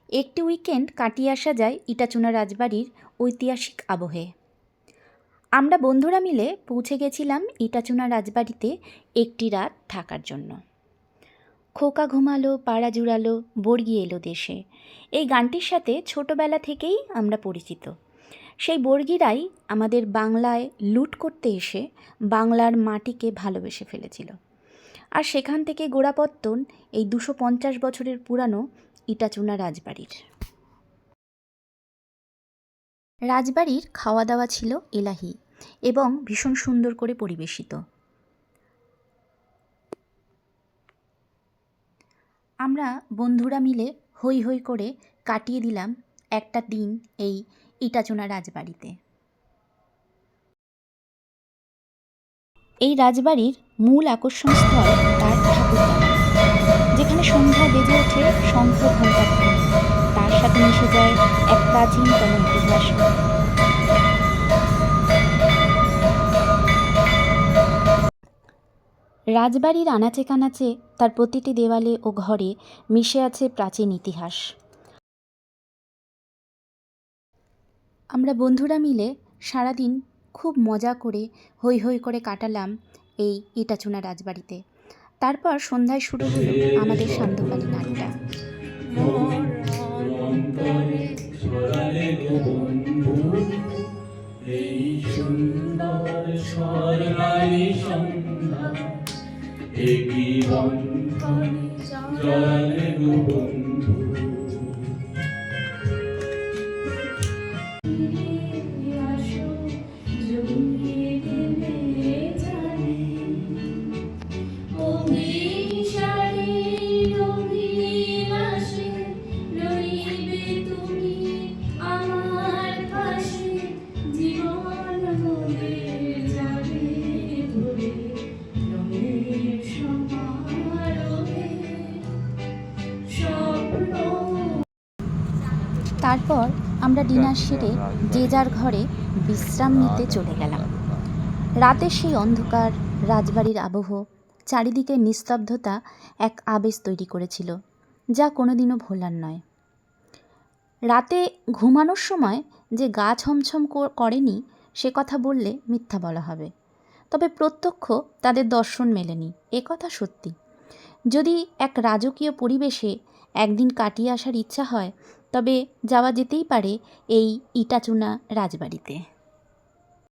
একটি উইকেন্ড কাটিয়ে আসা যায় ইটাচুনা রাজবাড়ির ঐতিহাসিক আবহে। আমরা বন্ধুরা মিলে পৌঁছে গেছিলাম ইটাচুনা রাজবাড়িতে একটি রাত থাকার জন্য। খোকা ঘুমালো, পাড়া জুড়ালো, বর্গি এলো দেশে, এই গানটির সাথে ছোটবেলা থেকেই আমরা পরিচিত। সেই বর্গিরাই আমাদের বাংলায় লুট করতে এসে বাংলার মাটিকে ভালোবেসে ফেলেছিল। আর সেখান থেকে গোড়াপত্তন এই 250 বছরের পুরানো ইটাচুনা রাজবাড়ির। রাজবাড়ির খাওয়া দাওয়া ছিল এলাহি এবং ভীষণ সুন্দর করে পরিবেশিত। আমরা বন্ধুরা মিলে হৈ হৈ করে কাটিয়ে দিলাম একটা দিন এই ইটাচুনা রাজবাড়িতে। এই রাজবাড়ির মূল আকর্ষণস্থল তার ঠাকুরদালান, যেখানে সন্ধ্যায় বেজে ওঠে শঙ্খ ঘণ্টার ধ্বনি। তার সাথে মিশে যায় এক প্রাচীনতম ইতিহাস। রাজবাড়ির আনাচে কানাচে তার প্রতিটি দেওয়ালে ও ঘরে মিশে আছে প্রাচীন ইতিহাস। আমরা বন্ধুরা মিলে সারাদিন খুব মজা করে হৈ হৈ করে কাটালাম এই ইটাচুনা রাজবাড়িতে। তারপর সন্ধ্যায় শুরু হলো আমাদের সান্ধ্যকালীন আড্ডা। তারপর আমরা ডিনার সেরে যে যার ঘরে বিশ্রাম নিতে চলে গেলাম। রাতের সেই অন্ধকার, রাজবাড়ির আবহ, চারিদিকে নিস্তব্ধতা এক আবেশ তৈরি করেছিল, যা কোনোদিনও ভোলার নয়। রাতে ঘুমানোর সময় যে গা ছমছম করেনি সে কথা বললে মিথ্যা বলা হবে, তবে প্রত্যক্ষ তাদের দর্শন মেলেনি এ কথা সত্যি। যদি এক রাজকীয় পরিবেশে একদিন কাটিয়ে আসার ইচ্ছা হয় তবে যাওয়া যেতেই পারে এই ইটাচুনা রাজবাড়িতে।